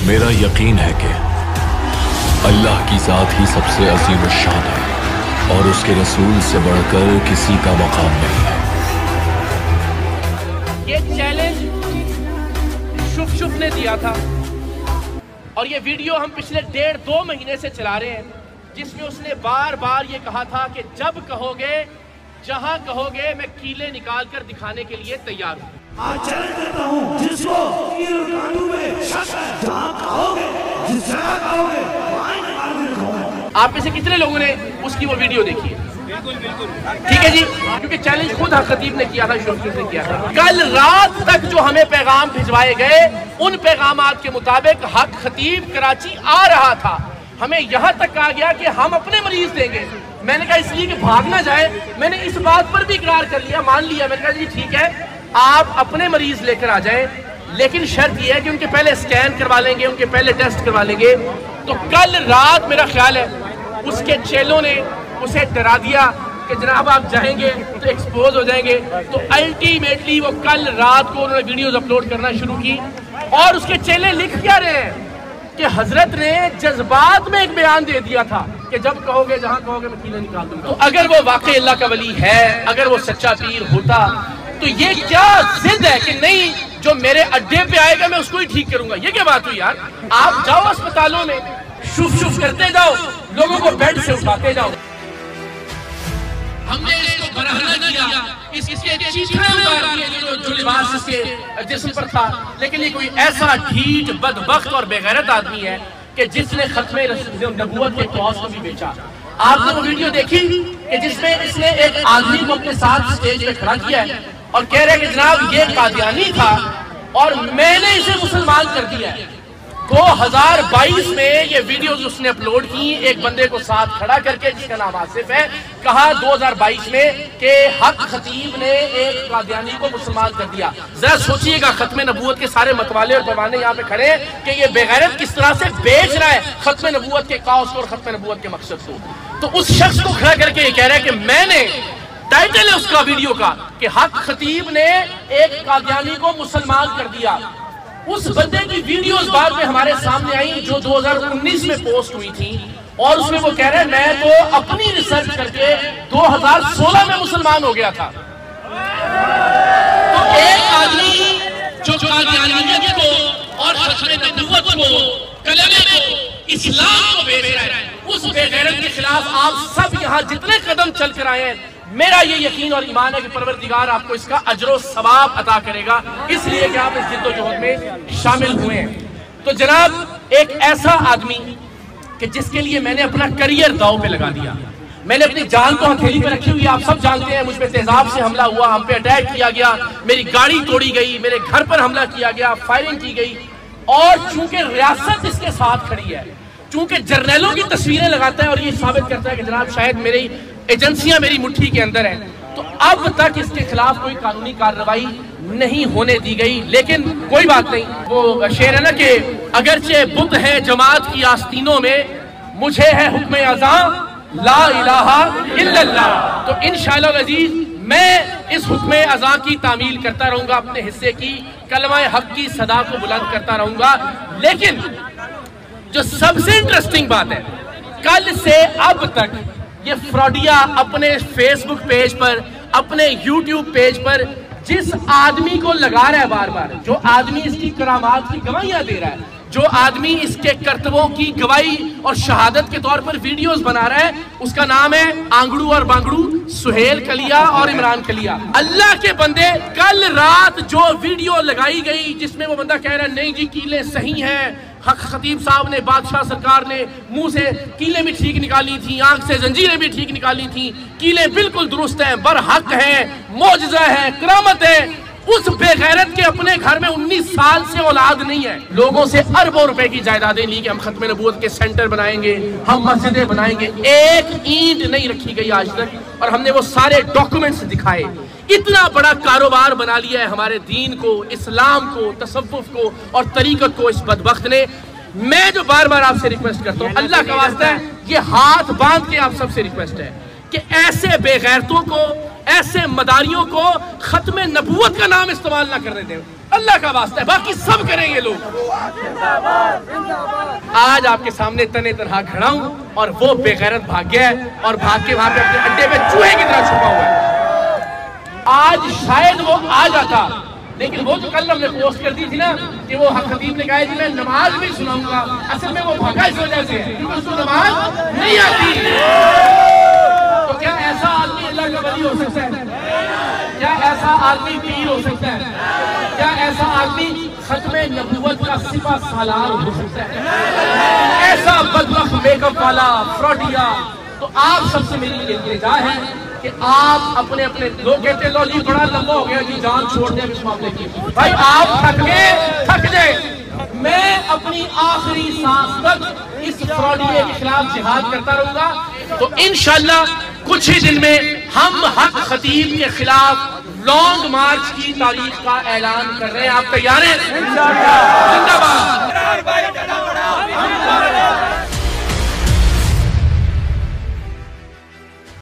मेरा यकीन है कि अल्लाह की ज़ात ही सबसे अजीम शान है और उसके रसूल से बढ़कर किसी का मकाम नहीं है। ये चैलेंज शुफ ने दिया था और ये वीडियो हम पिछले 1.5-2 महीने से चला रहे हैं, जिसमें उसने बार बार ये कहा था कि जब कहोगे, जहां कहोगे, मैं कीले निकाल कर दिखाने के लिए तैयार हूं। आज चैलेंज करता हूं, जिसको कील कांटू में शक है, जहां कहोगे, जिस जगह कहोगे, वहां निकाल कर दिखाऊंगा। आप में से कितने लोगों ने उसकी वो वीडियो देखी है? बिल्कुल बिल्कुल, ठीक है जी, क्योंकि चैलेंज खुद हक खतीब ने किया था, शुफ ने किया था। कल रात तक जो हमें पैगाम भिजवाए गए, उन पैगामात के मुताबिक हक खतीब कराची आ रहा था। हमें यहाँ तक कहा गया कि हम अपने मरीज देंगे। मैंने कहा इसलिए कि भाग ना जाए, मैंने इस बात पर भी इकरार कर लिया, मान लिया। मैंने कहा जी ठीक है, आप अपने मरीज लेकर आ जाएं, लेकिन शर्त यह है कि उनके पहले स्कैन करवा लेंगे, उनके पहले टेस्ट करवा लेंगे। तो कल रात मेरा ख्याल है उसके चेलों ने उसे डरा दिया कि जनाब आप जाएंगे तो एक्सपोज हो जाएंगे। तो अल्टीमेटली वो कल रात को उन्होंने वीडियोस अपलोड करना शुरू की और उसके चेले लिख क्या रहे हैं कि हजरत ने जज्बात में एक बयान दे दिया था कि जब कहोगे, जहां कहोगे, मैं कीले निकाल दूंगा। तो अगर वो वाकई अल्लाह का वली है, अगर वो सच्चा पीर होता, तो ये क्या जिद है कि नहीं जो मेरे अड्डे पे आएगा मैं उसको ही ठीक करूंगा? ये क्या बात हुई यार? आप जाओ अस्पतालों में, शुफ करते जाओ, लोगों को बेड से उठाते जाओ। हमने इसको बरहना किया, इसके चीखने उतार दिए जो लिबास इसके जिस्म पर था। लेकिन ये कोई ऐसा ढीठ, बदबख्त और बेगैरत आदमी है कि जिसने खत्मे नबूवत के क्रॉस को भी बेचा। आपने वो वीडियो देखी कि जिसमें इसने एक आदमी को अपने साथ स्टेज पे खड़ा किया है और कह रहे हैं कि जनाब ये कादियानी था और मैंने इसे मुसलमान कर दिया है। 2022 में ये वीडियोस उसने अपलोड की, एक बंदे को साथ खड़ा करके जिसका नाम आसिफ है। कहा 2022 में कि हक खतीब ने एक कादियानी को मुसलमान कर दिया। जरा सोचिएगा, खत्मे नबूवत के सारे मतवाले और पैमाने यहाँ पे खड़े हैं कि ये बेगैरत किस तरह से बेच रहा है खत्मे नबूवत के काउस को और खत्मे नबूवत के मकसद को। तो उस शख्स को खड़ा करके ये कह रहा है कि मैंने, टाइटल है उसका वीडियो का कि हक खतीब ने एक कादियानी को मुसलमान कर दिया। उस बंदे की वीडियोस बाद में हमारे सामने आई जो 2019 में पोस्ट हुई थी और उसमें वो कह रहे हैं मैं तो अपनी रिसर्च करके 2016 में मुसलमान हो गया था। तो एक आदमी जो कादियानियत को और खत्मे नबूवत को, कलमे को, इस्लाम को बेच रहा है, उस बेगैरत के खिलाफ आप सब यहाँ जितने कदम चल कर आए हैं, मेरा ये यकीन और ईमान है कि परवरदिगार आपको इसका अजर सवाब अता करेगा, इसलिए कि आप इस जिद्दोजहद में शामिल हुए हैं। तो जनाब एक ऐसा आदमी कि जिसके लिए मैंने अपना करियर दांव पे लगा दिया, मैंने अपनी जान को हथेली पे रखी हुई। आप सब जानते हैं मुझ पे तेजाब से हमला हुआ, हम पे अटैक किया गया, मेरी गाड़ी तोड़ी गई, मेरे घर पर हमला किया गया, फायरिंग की गई। और चूंकि रियासत इसके साथ खड़ी है, चूंकि जर्नैलों की तस्वीरें लगाता है और ये साबित करता है कि जनाब शायद मेरी एजेंसियां मेरी मुट्ठी के अंदर हैं, तो अब तक इसके खिलाफ कोई कानूनी कार्रवाई नहीं होने दी गई। लेकिन कोई बात नहीं, वो शेर है ना कि अगरचे बुत है जमात की आस्तीनों में, मुझे है हुक्म अज़ां ला इलाहा इल्लल्लाह। तो इंशाअल्लाह अजीज मैं इस हुक्म अज़ां की तामील करता रहूंगा, अपने हिस्से की कलमा हक की सदा को बुलंद करता रहूंगा। लेकिन जो सबसे इंटरेस्टिंग बात है, कल से अब तक ये फ्रॉडिया अपने फेसबुक पेज पर, अपने यूट्यूब पेज पर जिस आदमी को लगा रहा है बार बार, जो आदमी इसकी करामात की गवाहियां दे रहा है, जो आदमी इसके कर्तव्यों की गवाही और शहादत के तौर पर वीडियोस बना रहा है, उसका नाम है आंगड़ू और बांगड़ू, सुहेल कलिया और इमरान कलिया। अल्लाह के बंदे, कल रात जो वीडियो लगाई गई जिसमें वो बंदा कह रहा है नहीं जी कीले सही हैं, हक खतीब साहब ने, बादशाह सरकार ने मुंह से कीले भी ठीक निकाली थी, आंख से जंजीरें भी ठीक निकाली थी, कीले बिल्कुल दुरुस्त हैं, बरहक है, मौजज़ा है, करामत है। उस बेगैरत के अपने घर में 19 साल से औलाद नहीं है, लोगों से अरबों रुपए की जायदादें ली कि हम खत्मे नबूवत के सेंटर बनाएंगे, हम मस्जिदें बनाएंगे, एक ईंट नहीं रखी गई आज तक। और हमने वो सारे डॉक्यूमेंट्स दिखाए। इतना बड़ा कारोबार बना लिया है हमारे दीन को, इस्लाम को, तसव्वुफ को और तरीकत को इस बदबख्त ने। मैं जो बार बार आपसे रिक्वेस्ट करता हूँ, अल्लाह का वास्ता है, ये हाथ बांध के आप सबसे रिक्वेस्ट है कि ऐसे बेगैरतों को, ऐसे मदारियों को खत्मे नबूवत का नाम इस्तेमाल ना करने दें। अल्लाह का वास्ता है, बाकी सब करेंगे लोग। आज आपके सामने तने तनहा खड़ा हूं और वो बेगैरत भाग गया है और भाग के वहां पे अपने अड्डे में चूहे की तरह छुपा हुआ है। आज शायद वो आ जाता, लेकिन वो जो कल हमने पोस्ट कर दी थी ना कि वो खतीब ने कहा जी मैं नमाज भी सुनाऊंगा, असल में वो भागा इस वजह से क्योंकि उसको नमाज नहीं आती। तो क्या ऐसा आदमी अल्लाह का वली हो सकता है? क्या ऐसा आदमी पीर हो सकता है? क्या ऐसा आदमी खत्मे नबूवत का सिपा सालार हो सकता है? ऐसा बदबख्त मेकअप वाला फ्रॉडिया। तो आप सबसे मेरी इल्तिजा है कि आप अपने अपने, लोग कहते लो जी बड़ा लंबा हो गया जी, जान छोड़ दे इस मामले की। भाई आप थक जाए, मैं अपनी आखिरी सांस तक इस फ्रॉडिये के खिलाफ जिहाद करता रहूंगा। तो इंशाअल्लाह कुछ ही दिन में हम हक खतीब के खिलाफ लॉन्ग मार्च की तारीख का ऐलान कर रहे हैं। आप तैयार हैं? जिंदाबाद।